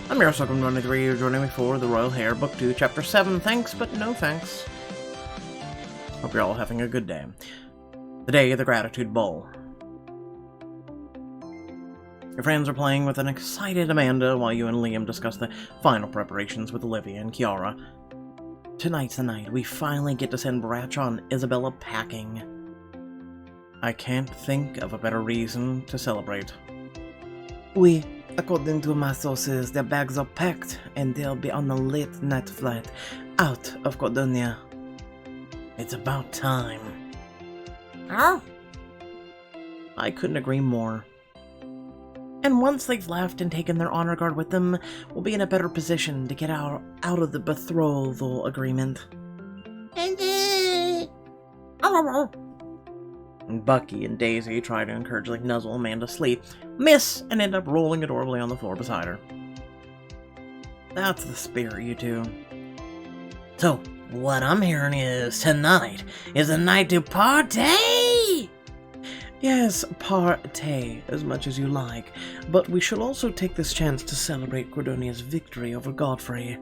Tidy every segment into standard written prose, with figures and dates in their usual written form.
I'm your Welcome 23, you're joining me for the Royal Heir, Book 2, Chapter 7, Thanks But No Thanks. Hope you're all having a good day. The day of the Gratitude Bowl. Your friends are playing with an excited Amanda while you and Liam discuss the final preparations with Olivia and Kiara. Tonight's the night we finally get to send Bradshaw and Isabella packing. I can't think of a better reason to celebrate. According to my sources, their bags are packed and they'll be on a late night flight out of Cordonia. It's about time. Oh? I couldn't agree more. And once they've left and taken their honor guard with them, we'll be in a better position to get out of the betrothal agreement. And Bucky and Daisy try to encouragingly nuzzle Amanda to sleep, miss, and end up rolling adorably on the floor beside her. That's the spirit, you two. So, what I'm hearing is tonight is the night to party! Yes, partay as much as you like, but we shall also take this chance to celebrate Cordonia's victory over Godfrey.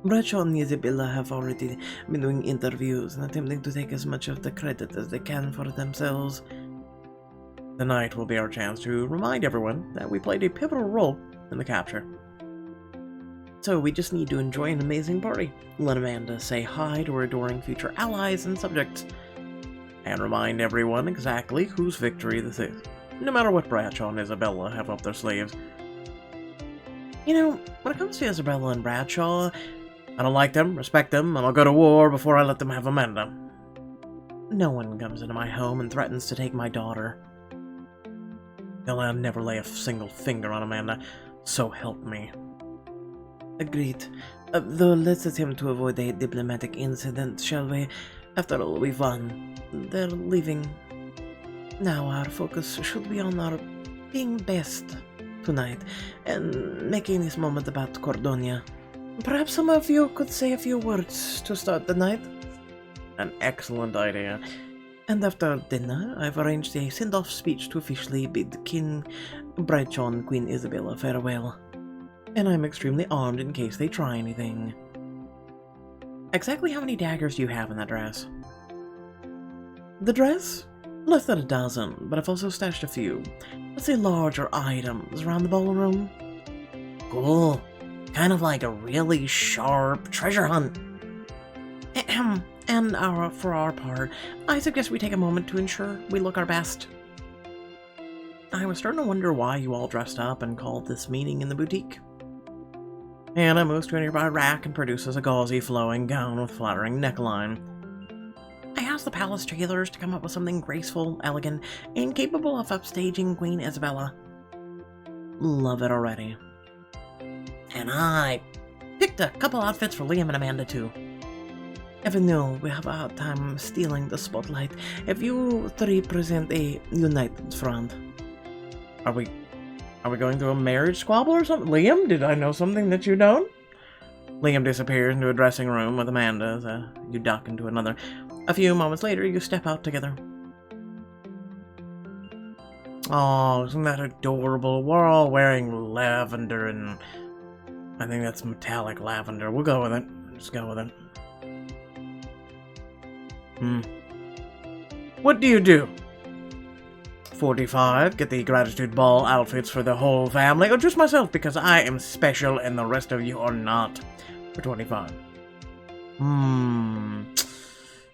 Bradshaw and Isabella have already been doing interviews and attempting to take as much of the credit as they can for themselves. Tonight will be our chance to remind everyone that we played a pivotal role in the capture. So we just need to enjoy an amazing party, let Amanda say hi to her adoring future allies and subjects, and remind everyone exactly whose victory this is, no matter what Bradshaw and Isabella have up their sleeves. You know, when it comes to Isabella and Bradshaw, I don't like them, respect them, and I'll go to war before I let them have Amanda. No one comes into my home and threatens to take my daughter. They'll never lay a single finger on Amanda, so help me. Agreed. Though let's attempt to avoid a diplomatic incident, shall we? After all, we've won. They're leaving. Now our focus should be on our being best tonight, and making this moment about Cordonia. Perhaps some of you could say a few words to start the night? An excellent idea. And after dinner, I've arranged a send-off speech to officially bid King Bradshaw and Queen Isabella farewell. And I'm extremely armed in case they try anything. Exactly how many daggers do you have in that dress? The dress? Less than a dozen, but I've also stashed a few. Let's say larger items around the ballroom. Cool. Kind of like a really sharp treasure hunt. And for our part, I suggest we take a moment to ensure we look our best. I was starting to wonder why you all dressed up and called this meeting in the boutique. Hannah moves to a nearby rack and produces a gauzy flowing gown with flattering neckline. I asked the palace tailors to come up with something graceful, elegant, and capable of upstaging Queen Isabella. Love it already. And I picked a couple outfits for Liam and Amanda too. Avenels, we have a hard time stealing the spotlight. If you three present a united front. Are we going through a marriage squabble or something? Liam, did I know something that you don't? Liam disappears into a dressing room with Amanda as you duck into another. A few moments later, you step out together. Oh, isn't that adorable? We're all wearing lavender, and I think that's metallic lavender. We'll go with it. Just go with it. What do you do? 45, get the gratitude ball outfits for the whole family, or just myself because I am special and the rest of you are not. For 25.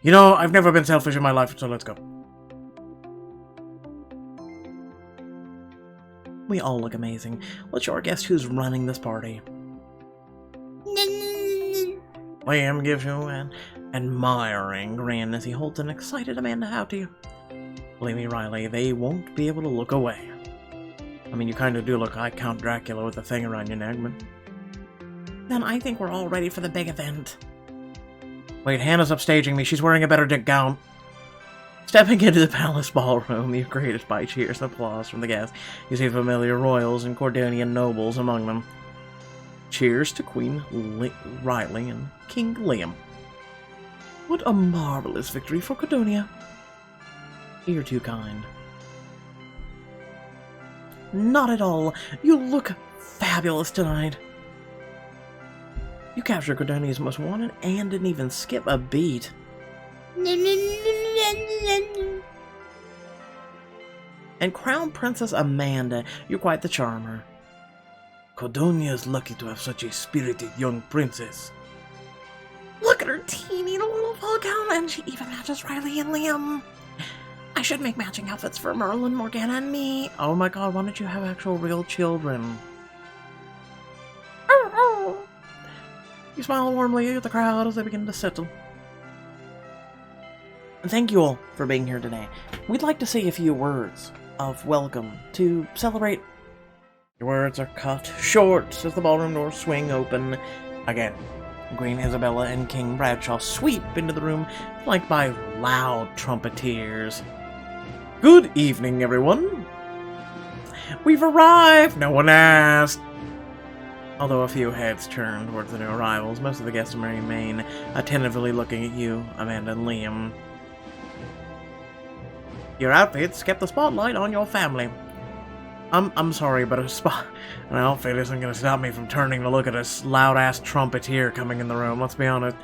You know, I've never been selfish in my life, so let's go. We all look amazing. Let's show our guest who's running this party. Liam gives you an admiring grin as he holds an excited Amanda out to you. Believe me, Riley, they won't be able to look away. I mean, you kind of do look like Count Dracula with a thing around your neck, but... Then I think we're all ready for the big event. Wait, Hannah's upstaging me. She's wearing a better gown. Stepping into the palace ballroom, you're greeted by cheers and applause from the guests. You see familiar royals and Cordonian nobles among them. Cheers to Queen Riley and King Liam. What a marvelous victory for Cordonia. You're too kind. Not at all. You look fabulous tonight. You captured Cordonia's most wanted and didn't even skip a beat. And Crown Princess Amanda, you're quite the charmer. Cordonia is lucky to have such a spirited young princess. Look at her teeny little ball gown, and she even matches Riley and Liam. I should make matching outfits for Merlin, Morgana, and me. Oh my god, why don't you have actual real children? You smile warmly at the crowd as they begin to settle. And thank you all for being here today. We'd like to say a few words of welcome to celebrate. Your words are cut short as the ballroom doors swing open again. Queen Isabella and King Bradshaw sweep into the room flanked by loud trumpeteers. Good evening, everyone. We've arrived. No one asked. Although a few heads turn towards the new arrivals, most of the guests remain attentively looking at you, Amanda and Liam. Your outfits kept the spotlight on your family. I'm sorry, but an outfit isn't going to stop me from turning to look at this loud-ass trumpeter coming in the room, let's be honest.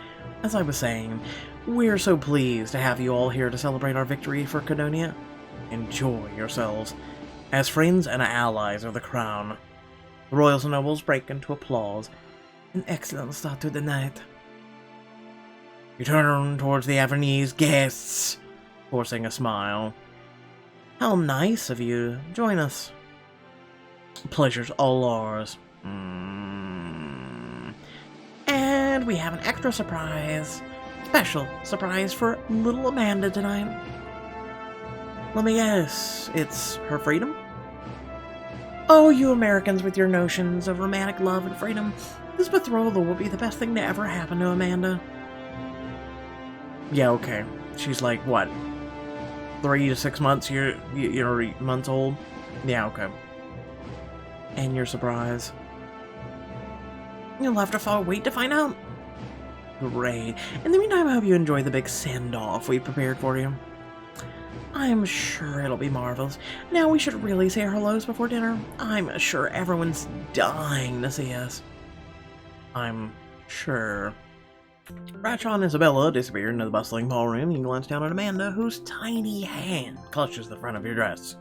As I was saying, we're so pleased to have you all here to celebrate our victory for Cordonia. Enjoy yourselves, as friends and allies of the crown. The royals and nobles break into applause. An excellent start to the night. You turn towards the Avenese guests, forcing a smile. How nice of you to join us. Pleasure's all ours. And we have an extra surprise. Special surprise for little Amanda tonight. Let me guess, it's her freedom? Oh, you Americans with your notions of romantic love and freedom. This betrothal will be the best thing to ever happen to Amanda. Yeah, okay. She's like, what? 3 to 6 months? You're months old? Yeah, okay. And your surprise? You'll have to wait to find out. Great. In the meantime, I hope you enjoy the big send-off we prepared for you. I'm sure it'll be marvelous. Now we should really say our hellos before dinner. I'm sure everyone's dying to see us. I'm sure. Bradshaw and Isabella disappear into the bustling ballroom. You glance down at Amanda, whose tiny hand clutches the front of your dress.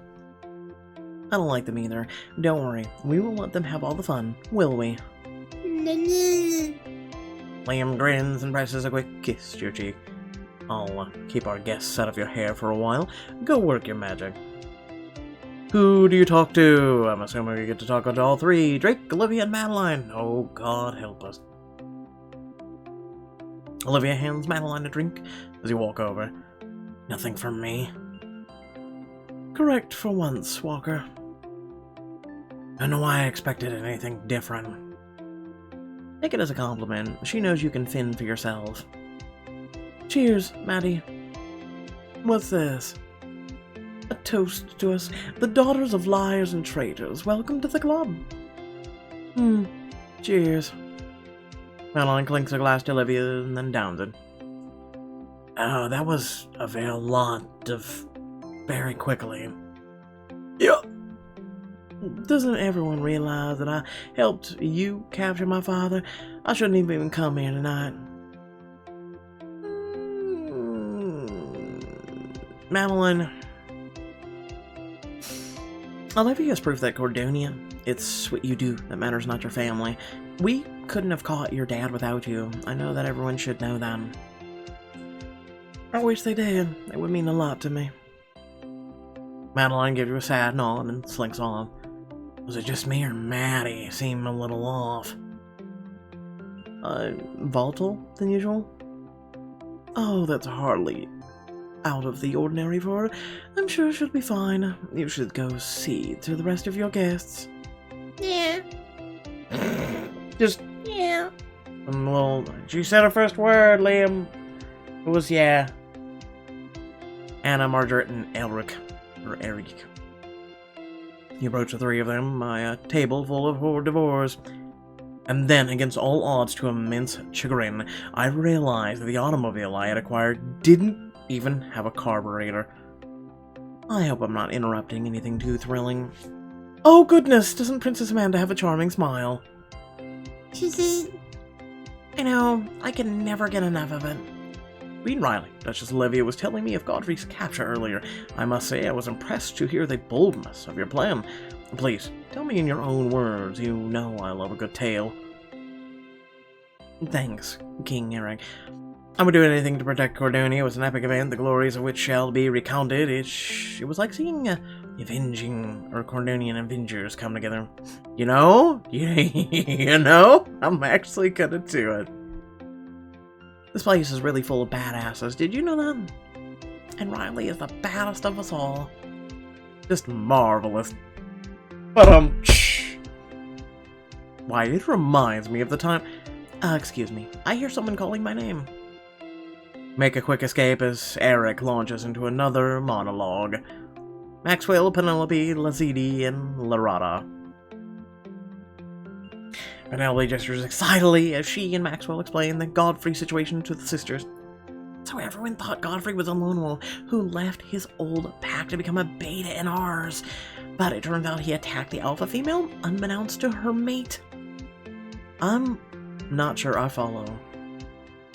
I don't like them either. Don't worry, we will let them have all the fun, will we? Liam grins and presses a quick kiss to your cheek. I'll keep our guests out of your hair for a while. Go work your magic. Who do you talk to? I'm assuming you get to talk to all three. Drake, Olivia, and Madeline. Oh, God help us. Olivia hands Madeline a drink as you walk over. Nothing from me. Correct for once, Walker. I don't know why I expected anything different. Take it as a compliment. She knows you can fend for yourself. Cheers, Maddie. What's this? A toast to us, the daughters of liars and traitors. Welcome to the club. Cheers. Madeline clinks a glass to Olivia and then downs it. Oh, that was a very lot of very quickly. Yeah. Doesn't everyone realize that I helped you capture my father? I shouldn't have even come here tonight. Madeline. Olivia is proof that Cordonia, it's what you do that matters, not your family. We couldn't have caught your dad without you. I know that everyone should know that. I wish they did. It would mean a lot to me. Madeline gives you a sad nod and slinks off. Was it just me or Maddie seem a little off? Volatile than usual? Oh, that's hardly out of the ordinary for her. I'm sure she'll be fine. You should go see to the rest of your guests. Yeah. Yeah. Well, she said her first word, Liam. It was yeah. Anna, Margaret, and Elric. Or Eric. You approach the three of them by a table full of hors d'oeuvres. And then, against all odds to immense chagrin, I realized that the automobile I had acquired didn't even have a carburetor. I hope I'm not interrupting anything too thrilling. Oh goodness, doesn't Princess Amanda have a charming smile? I know, I can never get enough of it. Queen Riley, Duchess Olivia was telling me of Godfrey's capture earlier. I must say I was impressed to hear the boldness of your plan. Please, tell me in your own words. You know I love a good tale. Thanks, King Eric. I would do anything to protect Cordonia. It was an epic event, the glories of which shall be recounted. It was like seeing avenging or Cordonian Avengers come together. You know? You know? I'm actually gonna do it. This place is really full of badasses. Did you know that? And Riley is the baddest of us all. Just marvelous. But why, it reminds me of the time... excuse me. I hear someone calling my name. Make a quick escape as Eric launches into another monologue. Maxwell, Penelope, Lazidi, and Larada. Penelope gestures excitedly as she and Maxwell explain the Godfrey situation to the sisters. So everyone thought Godfrey was a lone wolf who left his old pack to become a beta in ours. But it turns out he attacked the alpha female unbeknownst to her mate. I'm not sure I follow.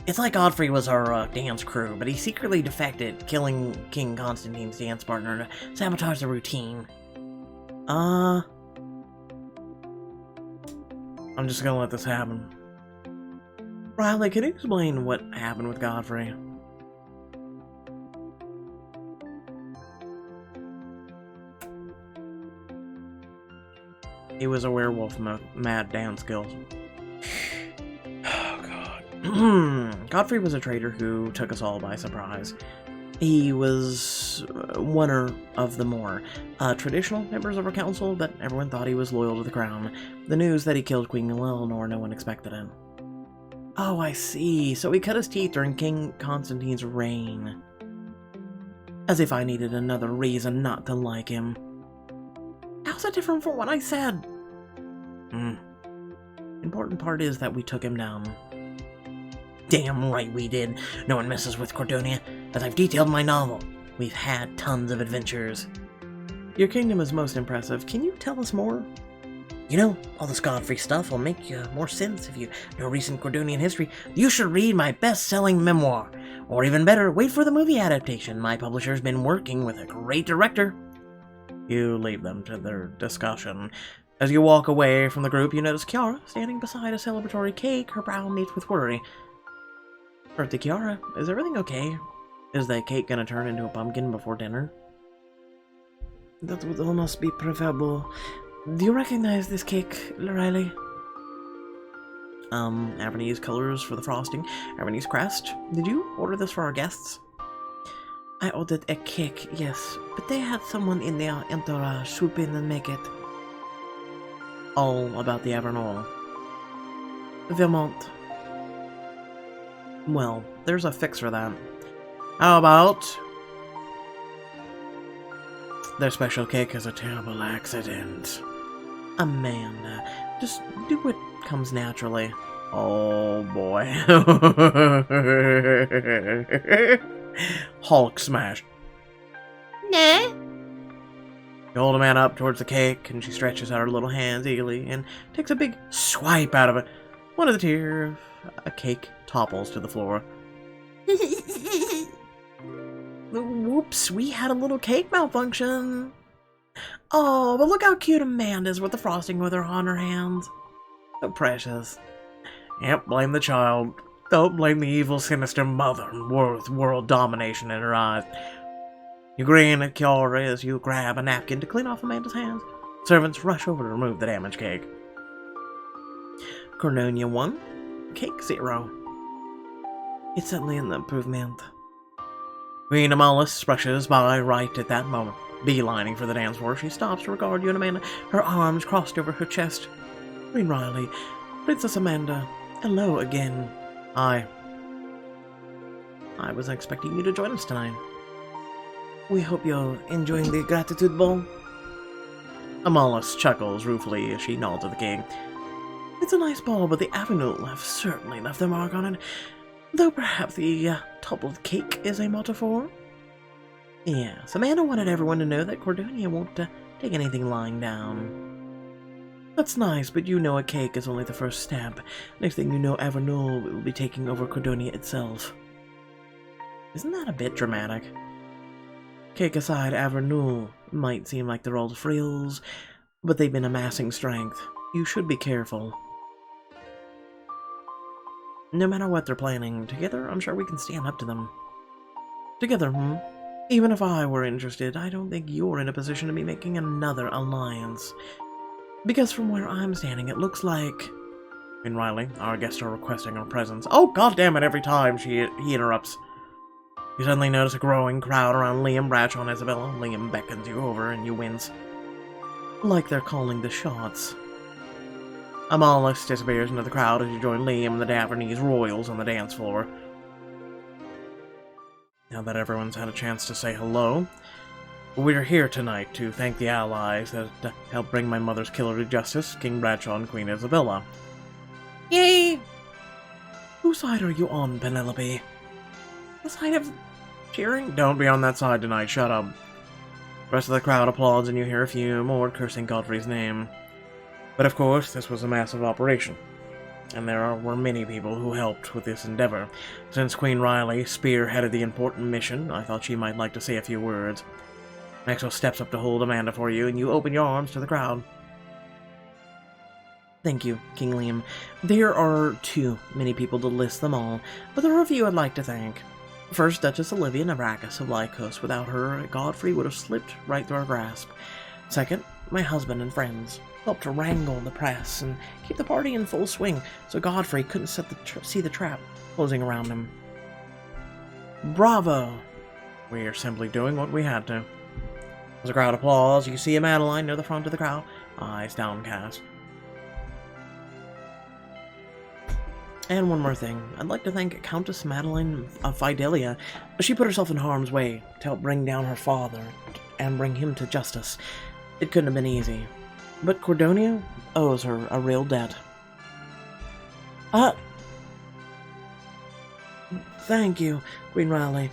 It's like Godfrey was our dance crew, but he secretly defected, killing King Constantine's dance partner to sabotage the routine. I'm just gonna let this happen. Riley, can you explain what happened with Godfrey? He was a werewolf with mad dance skills. Oh, God. Godfrey was a traitor who took us all by surprise. He was one of the more traditional members of our council, but everyone thought he was loyal to the crown. The news that he killed Queen Eleanor, no one expected it. Oh, I see. So he cut his teeth during King Constantine's reign. As if I needed another reason not to like him. How's that different from what I said? Important part is that we took him down. Damn right we did. No one messes with Cordonia. As I've detailed in my novel, we've had tons of adventures. Your kingdom is most impressive. Can you tell us more? You know, all this Godfrey stuff will make more sense if you know recent Cordonian history. You should read my best-selling memoir. Or even better, wait for the movie adaptation. My publisher's been working with a great director. You leave them to their discussion. As you walk away from the group, you notice Kiara standing beside a celebratory cake, her brow knit with worry. Birthday Kiara, is everything okay? Is that cake gonna turn into a pumpkin before dinner? That would almost be preferable. Do you recognize this cake, Riley? Avenese colors for the frosting, Avenese crest. Did you order this for our guests? I ordered a cake, yes, but they had someone in their entourage swoop in and make it. All about the Avenel. Vermont. Well, there's a fix for that. How about... their special cake is a terrible accident. Amanda, just do what comes naturally. Oh boy. Hulk smash. Nah. You hold Amanda up towards the cake, and she stretches out her little hands eagerly and takes a big swipe out of it. One of the tier of a cake topples to the floor. Whoops, we had a little cake malfunction. Oh, but look how cute Amanda is with the frosting with her on her hands. So precious. Yep, blame the child. Don't blame the evil, sinister mother with world domination in her eyes. You grin at Kiara as you grab a napkin to clean off Amanda's hands. Servants rush over to remove the damaged cake. Cordonia 1, cake 0. It's certainly an improvement. Queen Amalis rushes by right at that moment. Beelining for the dance floor, she stops to regard you and Amanda, her arms crossed over her chest. Queen Riley, Princess Amanda, hello again. I was expecting you to join us tonight. We hope you're enjoying the gratitude ball. Amalis chuckles ruefully as she nods at the king. It's a nice ball, but the Avenel have certainly left their mark on it. Though perhaps the toppled cake is a metaphor. Yes, Amanda wanted everyone to know that Cordonia won't take anything lying down. That's nice, but you know a cake is only the first step. Next thing you know, Avenel will be taking over Cordonia itself. Isn't that a bit dramatic? Cake aside, Avenel might seem like they're all frills, but they've been amassing strength. You should be careful. No matter what they're planning, together I'm sure we can stand up to them. Together, Even if I were interested, I don't think you're in a position to be making another alliance. Because from where I'm standing, it looks like... Queen Riley, our guests are requesting our presence. Oh, goddammit, every time he interrupts. You suddenly notice a growing crowd around Liam, Bradshaw, and Isabella. Liam beckons you over, and you wince. Like they're calling the shots. Amalus disappears into the crowd as you join Liam and the Auvernese royals on the dance floor. Now that everyone's had a chance to say hello, we're here tonight to thank the allies that helped bring my mother's killer to justice, King Bradshaw and Queen Isabella. Yay! Whose side are you on, Penelope? The side of cheering? Don't be on that side tonight, shut up. The rest of the crowd applauds and you hear a few more cursing Godfrey's name. But of course, this was a massive operation, and there were many people who helped with this endeavor. Since Queen Riley spearheaded the important mission, I thought she might like to say a few words. Maxwell steps up to hold Amanda for you, and you open your arms to the crowd. Thank you, King Liam. There are too many people to list them all, but there are a few I'd like to thank. First, Duchess Olivia Navrakis of Lycos. Without her, Godfrey would have slipped right through our grasp. Second, my husband and friends helped to wrangle the press and keep the party in full swing so Godfrey couldn't see the trap closing around him. Bravo! We are simply doing what we had to. As a crowd applauds, you see a Madeline near the front of the crowd, eyes downcast. And one more thing, I'd like to thank Countess Madeline of Fidelia. She put herself in harm's way to help bring down her father and bring him to justice. It couldn't have been easy, but Cordonia owes her a real debt. Thank you, Queen Riley.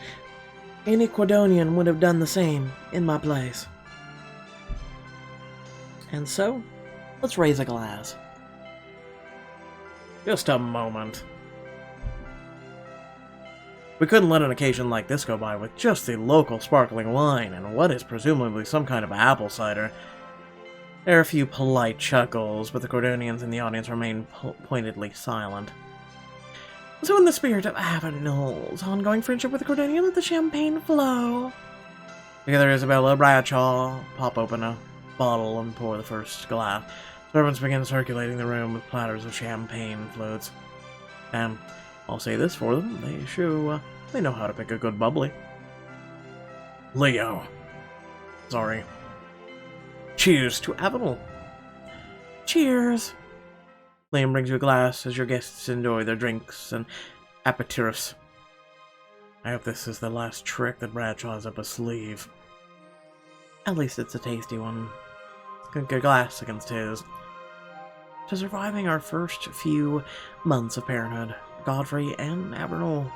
Any Cordonian would have done the same in my place. And so, let's raise a glass. Just a moment. We couldn't let an occasion like this go by with just the local sparkling wine and what is presumably some kind of apple cider. There are a few polite chuckles, but the Cordonians in the audience remain pointedly silent. So in the spirit of Avenels' ongoing friendship with the Cordonia, let the champagne flow. Together, Isabella, Bradshaw pop open a bottle and pour the first glass. Servants begin circulating the room with platters of champagne floats. And I'll say this for them, they know how to pick a good bubbly. Leo. Sorry. Cheers to Avenel. Cheers. Liam brings you a glass as your guests enjoy their drinks and aperitifs. I hope this is the last trick that Bradshaw has up his sleeve. At least it's a tasty one. Clink a glass against his. To surviving our first few months of parenthood, Godfrey and Avenel.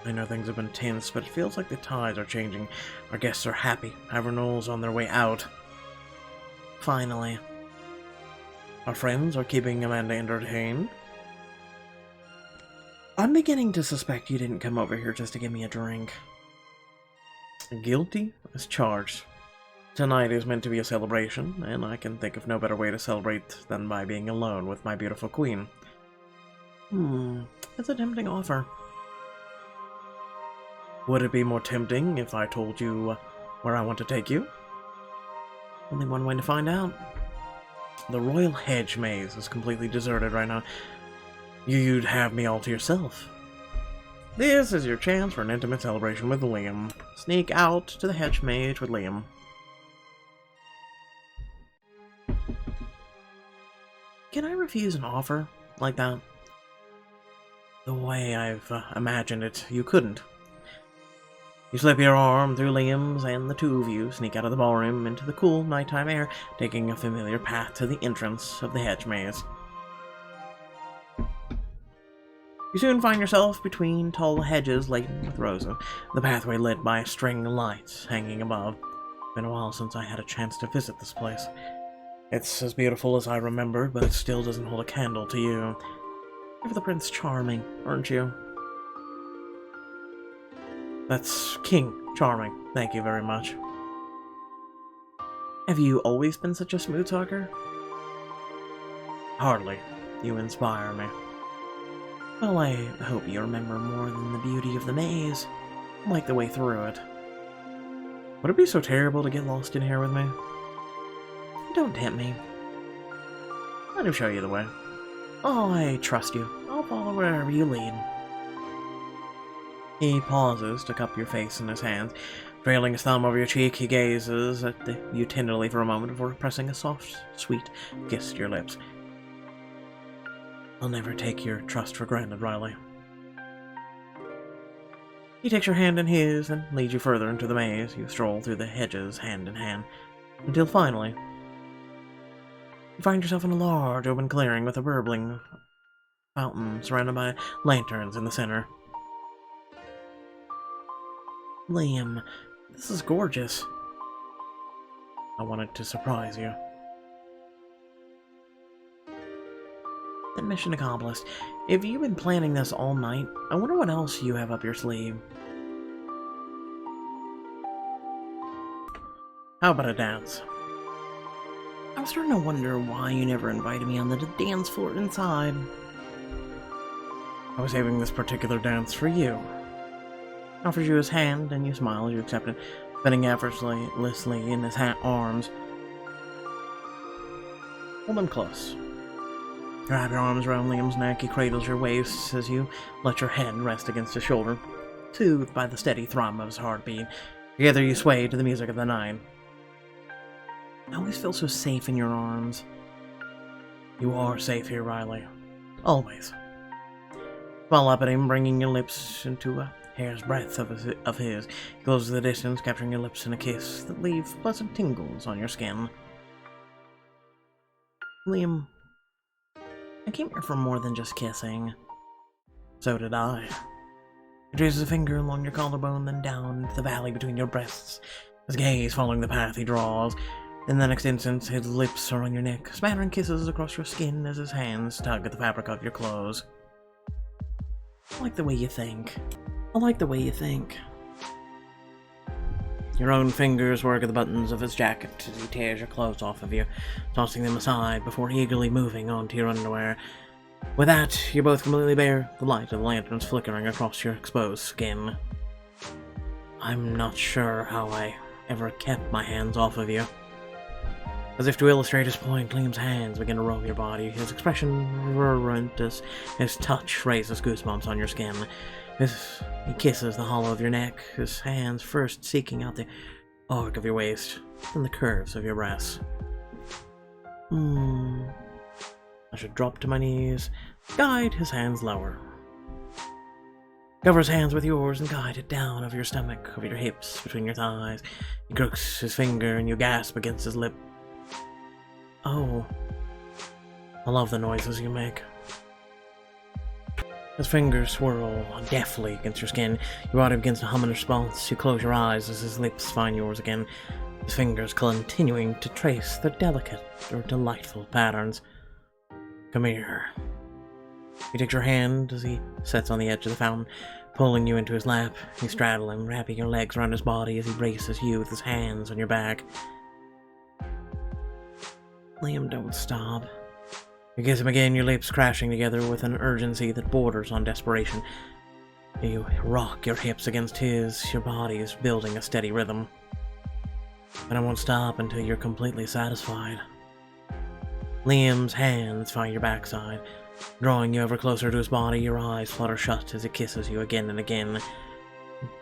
I know things have been tense, but it feels like the tides are changing. Our guests are happy. Avenel's on their way out. Finally. Our friends are keeping Amanda entertained. I'm beginning to suspect you didn't come over here just to give me a drink. Guilty as charged. Tonight is meant to be a celebration, and I can think of no better way to celebrate than by being alone with my beautiful queen. It's a tempting offer. Would it be more tempting if I told you where I want to take you? Only one way to find out. The Royal Hedge Maze is completely deserted right now. You'd have me all to yourself. This is your chance for an intimate celebration with Liam. Sneak out to the Hedge Maze with Liam. Can I refuse an offer like that? The way I've imagined it, you couldn't. You slip your arm through Liam's, and the two of you sneak out of the ballroom into the cool nighttime air, taking a familiar path to the entrance of the hedge maze. You soon find yourself between tall hedges laden with roses, the pathway lit by string lights hanging above. Been a while since I had a chance to visit this place. It's as beautiful as I remember, but it still doesn't hold a candle to you. You're the Prince Charming, aren't you? That's King Charming. Thank you very much. Have you always been such a smooth talker? Hardly. You inspire me. Well, I hope you remember more than the beauty of the maze. I like the way through it. Would it be so terrible to get lost in here with me? Don't tempt me. Let him show you the way. Oh, I trust you. I'll follow wherever you lead. He pauses to cup your face in his hands. Trailing his thumb over your cheek, he gazes at you tenderly for a moment before pressing a soft, sweet kiss to your lips. I'll never take your trust for granted, Riley. He takes your hand in his and leads you further into the maze. You stroll through the hedges hand in hand, until finally you find yourself in a large open clearing with a burbling fountain surrounded by lanterns in the center. Liam, this is gorgeous. I wanted to surprise you. Then mission accomplished. If you've been planning this all night, I wonder what else you have up your sleeve. How about a dance? I was starting to wonder why you never invited me on the dance floor inside. I was saving this particular dance for you. Offers you his hand, and you smile as you accept it, bending effortlessly in his arms. Hold him close. Grab your arms around Liam's neck. He cradles your waist as you let your head rest against his shoulder, soothed by the steady thrum of his heartbeat. Together you sway to the music of the night. I always feel so safe in your arms. You are safe here, Riley. Always. Smile up at him, bringing your lips into a hair's breadth of his. He closes the distance, capturing your lips in a kiss that leave pleasant tingles on your skin. Liam, I came here for more than just kissing. So did I. He traces a finger along your collarbone, then down into the valley between your breasts, his gaze following the path he draws. In the next instant, his lips are on your neck, smattering kisses across your skin as his hands tug at the fabric of your clothes. I like the way you think. I like the way you think. Your own fingers work at the buttons of his jacket as he tears your clothes off of you, tossing them aside before eagerly moving onto your underwear. With that, you're both completely bare, the light of the lanterns flickering across your exposed skin. I'm not sure how I ever kept my hands off of you. As if to illustrate his point, Liam's hands begin to roam your body, his expression reverent as his touch raises goosebumps on your skin. He kisses the hollow of your neck, his hands first seeking out the arc of your waist, then the curves of your breasts. I should drop to my knees, guide his hands lower. Cover his hands with yours and guide it down over your stomach, over your hips, between your thighs. He crooks his finger and you gasp against his lip. Oh, I love the noises you make. His fingers swirl deftly against your skin. Your body begins to hum in response. You close your eyes as his lips find yours again, his fingers continuing to trace their delicate or delightful patterns. Come here. He takes your hand as he sits on the edge of the fountain, pulling you into his lap. You straddle him, wrapping your legs around his body as he braces you with his hands on your back. Liam, don't stop. You kiss him again, your lips crashing together with an urgency that borders on desperation. You rock your hips against his, your bodies building a steady rhythm. But I won't stop until you're completely satisfied. Liam's hands find your backside, drawing you ever closer to his body. Your eyes flutter shut as he kisses you again and again.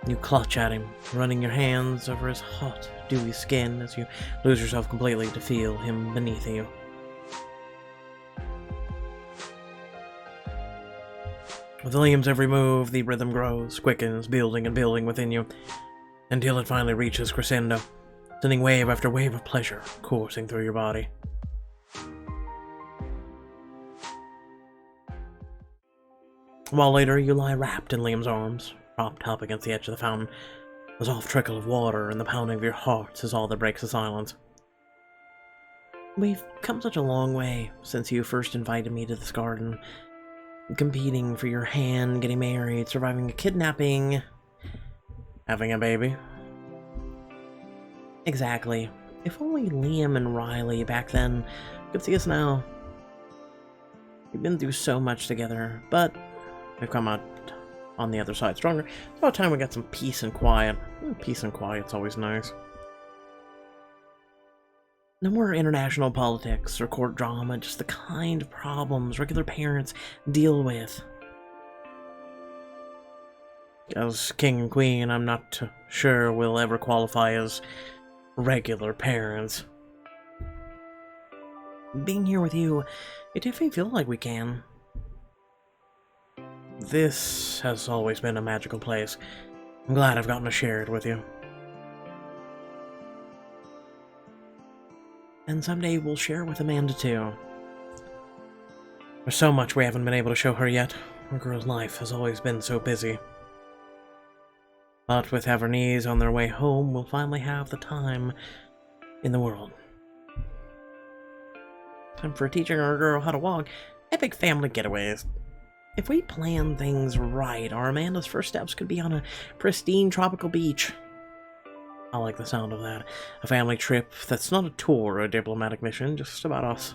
You clutch at him, running your hands over his hot, dewy skin as you lose yourself completely to feel him beneath you. With Liam's every move, the rhythm grows, quickens, building and building within you, until it finally reaches crescendo, sending wave after wave of pleasure coursing through your body. A while later, you lie wrapped in Liam's arms, propped up against the edge of the fountain. The soft trickle of water and the pounding of your heart is all that breaks the silence. We've come such a long way since you first invited me to this garden. Competing for your hand, getting married, surviving a kidnapping, having a baby. Exactly. If only Liam and Riley back then could see us now. We've been through so much together, but we've come out on the other side stronger. It's about time we got some peace and quiet. Peace and quiet's always nice. No more international politics or court drama, just the kind of problems regular parents deal with. As king and queen, I'm not sure we'll ever qualify as regular parents. Being here with you, it definitely feels like we can. This has always been a magical place. I'm glad I've gotten to share it with you. And someday we'll share with Amanda too. There's so much we haven't been able to show her yet. Our girl's life has always been so busy. But with Auvernese on their way home, we'll finally have the time in the world. Time for teaching our girl how to walk. Epic family getaways. If we plan things right, our Amanda's first steps could be on a pristine tropical beach. I like the sound of that. A family trip that's not a tour or a diplomatic mission, just about us.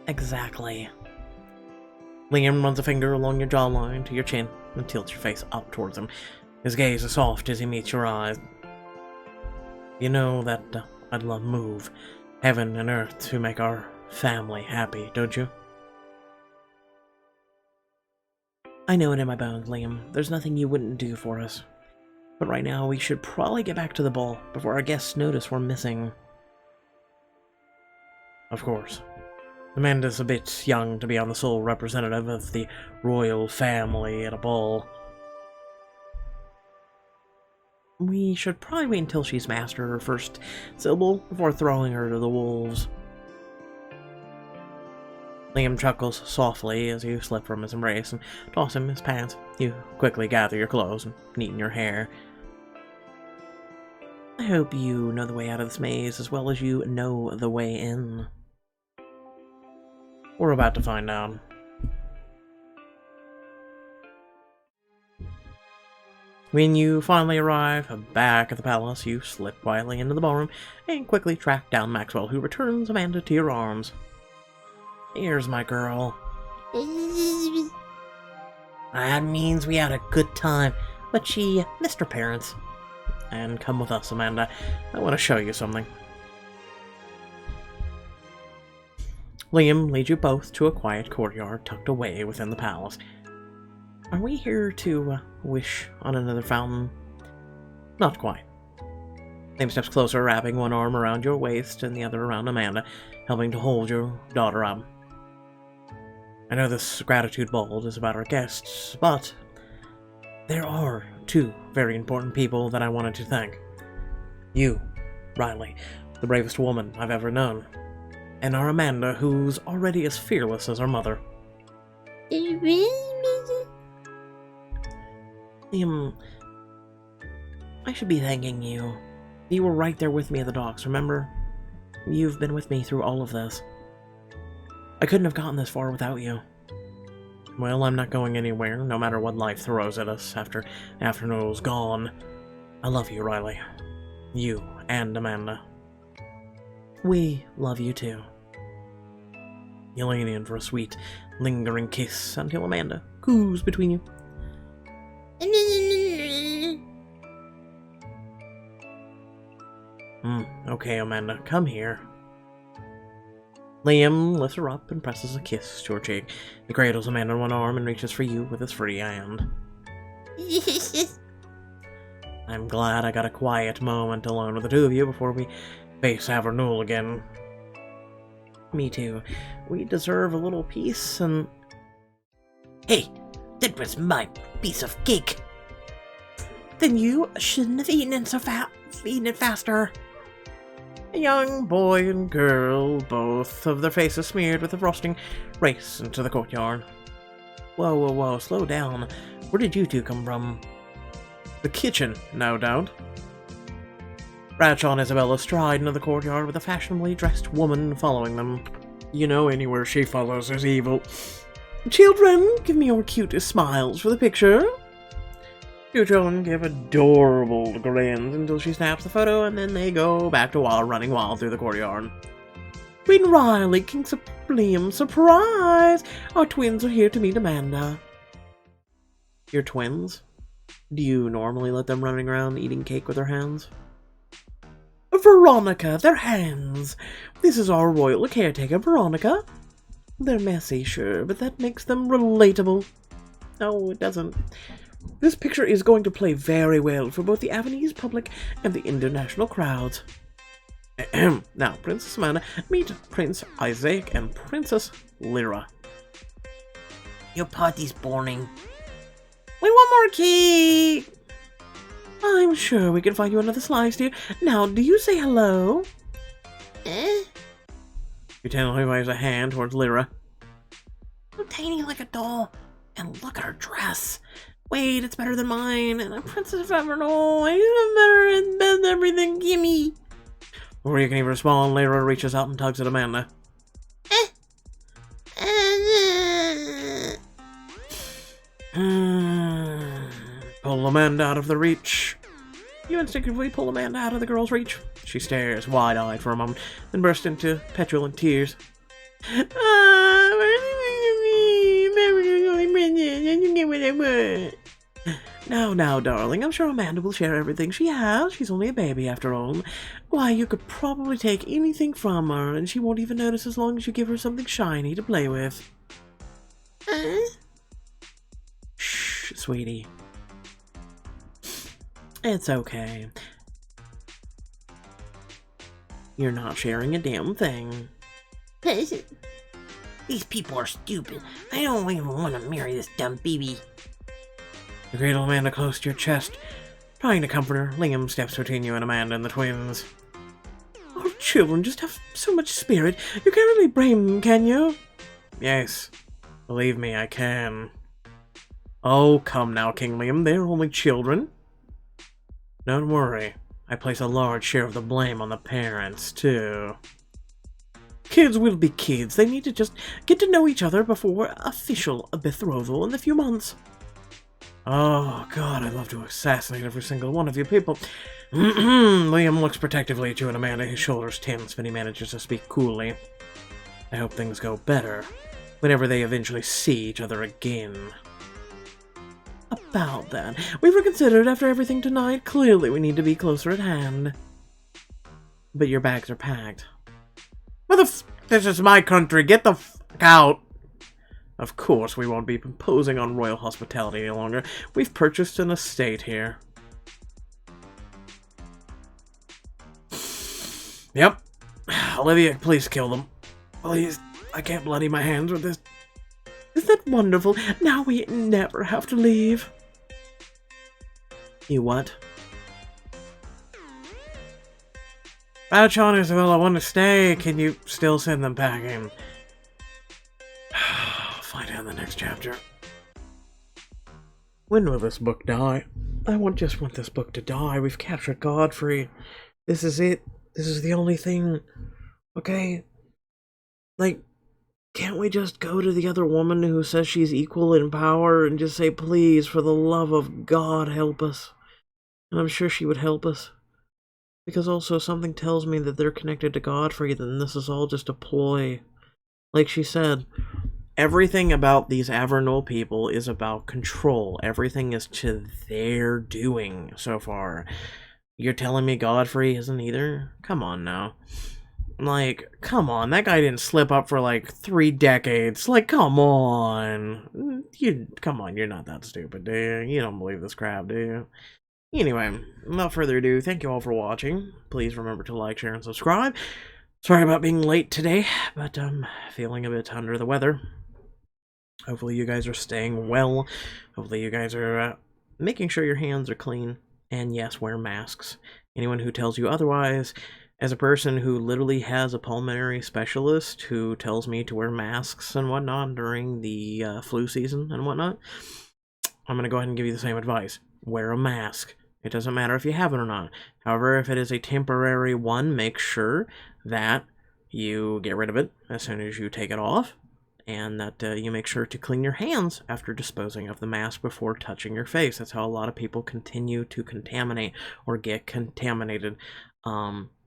Exactly. Liam runs a finger along your jawline to your chin and tilts your face up towards him. His gaze is soft as he meets your eyes. You know that I'd love move heaven and earth to make our family happy, don't you? I know it in my bones, Liam. There's nothing you wouldn't do for us. But right now, we should probably get back to the ball before our guests notice we're missing. Of course. Amanda's a bit young to be on the sole representative of the royal family at a ball. We should probably wait until she's mastered her first syllable before throwing her to the wolves. Liam chuckles softly as you slip from his embrace and toss him his pants. You quickly gather your clothes and neaten your hair. I hope you know the way out of this maze as well as you know the way in. We're about to find out. When you finally arrive back at the palace, you slip quietly into the ballroom and quickly track down Maxwell, who returns Amanda to your arms. Here's my girl. That means we had a good time, but she missed her parents. And come with us, Amanda. I want to show you something. Liam leads you both to a quiet courtyard tucked away within the palace. Are we here to wish on another fountain? Not quite. Liam steps closer, wrapping one arm around your waist and the other around Amanda, helping to hold your daughter up. I know this gratitude ball is about our guests, but there are two very important people that I wanted to thank. You, Riley, the bravest woman I've ever known, and our Amanda, who's already as fearless as her mother. Liam, I should be thanking you. You were right there with me at the docks, remember? You've been with me through all of this. I couldn't have gotten this far without you. Well, I'm not going anywhere, no matter what life throws at us after Avenels gone. I love you, Riley. You and Amanda. We love you too. You lean in for a sweet, lingering kiss until Amanda coos between you. Okay, Amanda, come here. Liam lifts her up and presses a kiss to her cheek. He cradles Amanda in one arm and reaches for you with his free hand. I'm glad I got a quiet moment alone with the two of you before we face Avenels again. Me too. We deserve a little peace and... Hey, that was my piece of cake. Then you shouldn't have eaten it faster. A young boy and girl, both of their faces smeared with the frosting, race into the courtyard. Whoa, slow down. Where did you two come from? The kitchen, no doubt. Bradshaw and Isabella stride into the courtyard with a fashionably dressed woman following them. You know, anywhere she follows is evil. Children, give me your cutest smiles for the picture. Two children give adorable grins until she snaps the photo, and then they go back to running wild through the courtyard. Queen Riley, King Supreme, surprise! Our twins are here to meet Amanda. Your twins? Do you normally let them running around eating cake with their hands? Veronica, their hands. This is our royal caretaker, Veronica. They're messy, sure, but that makes them relatable. No, it doesn't. This picture is going to play very well for both the Avenese public and the international crowds. Now, Princess Amanda, meet Prince Isaac and Princess Lyra. Your party's boring. We want more cake! I'm sure we can find you another slice, dear. Now, do you say hello? She tentatively waves a hand towards Lyra. So tiny like a doll. And look at her dress. Wait, it's better than mine. And I'm Princess of Avenels. I'm better and best everything. Gimme. Before you can even respond, Lyra reaches out and tugs at Amanda. Pull Amanda out of the reach. You instinctively pull Amanda out of the girl's reach. She stares wide-eyed for a moment, then bursts into petulant tears. Now, darling, I'm sure Amanda will share everything she has. She's only a baby, after all. Why, you could probably take anything from her, and she won't even notice as long as you give her something shiny to play with. Shh, sweetie. It's okay. You're not sharing a damn thing. These people are stupid. I don't even want to marry this dumb baby. You cradle Amanda close to your chest. Trying to comfort her, Liam steps between you and Amanda and the twins. Our children just have so much spirit. You can't really blame them, can you? Yes. Believe me, I can. Oh, come now, King Liam. They're only children. Don't worry. I place a large share of the blame on the parents, too. Kids will be kids. They need to just get to know each other before official betrothal in a few months. Oh, God, I'd love to assassinate every single one of you people. Liam looks protectively at you and Amanda, his shoulders tense, but he manages to speak coolly. I hope things go better whenever they eventually see each other again. About that, we've reconsidered after everything tonight. Clearly, we need to be closer at hand. But your bags are packed. This is my country. Get the fuck out. Of course, we won't be imposing on royal hospitality any longer. We've purchased an estate here. Yep. Olivia, please kill them. Please. I can't bloody my hands with this. Isn't that wonderful? Now we never have to leave. You what? Bradshaw and Isabella want to stay. Can you still send them packing? Find out in the next chapter. When will this book die? I just want this book to die. We've captured Godfrey. This is it. This is the only thing. Okay? Like, can't we just go to the other woman who says she's equal in power and just say, please, for the love of God, help us? And I'm sure she would help us. Because also something tells me that they're connected to Godfrey, then this is all just a ploy. Like she said, everything about these Avenel people is about control. Everything is to their doing so far. You're telling me Godfrey isn't either? Come on now. Like, come on, that guy didn't slip up for like 3 decades. Like, come on. Come on, you're not that stupid, do you? You don't believe this crap, do you? Anyway, without further ado, thank you all for watching. Please remember to like, share, and subscribe. Sorry about being late today, but I'm feeling a bit under the weather. Hopefully you guys are staying well. Hopefully you guys are making sure your hands are clean. And yes, wear masks. Anyone who tells you otherwise, as a person who literally has a pulmonary specialist who tells me to wear masks and whatnot during the flu season and whatnot, I'm going to go ahead and give you the same advice. wear a mask. It doesn't matter if you have it or not. However, if it is a temporary one, make sure that you get rid of it as soon as you take it off, and that you make sure to clean your hands after disposing of the mask before touching your face. That's how a lot of people continue to contaminate or get contaminated.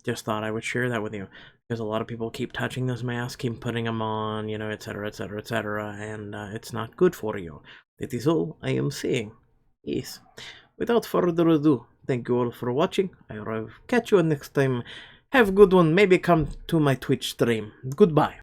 Just thought I would share that with you, because a lot of people keep touching this mask, keep putting them on, etc., etc., etc., and it's not good for you. That is all I am saying. Yes. Without further ado, thank you all for watching. I will catch you next time. Have a good one. Maybe come to my Twitch stream. Goodbye.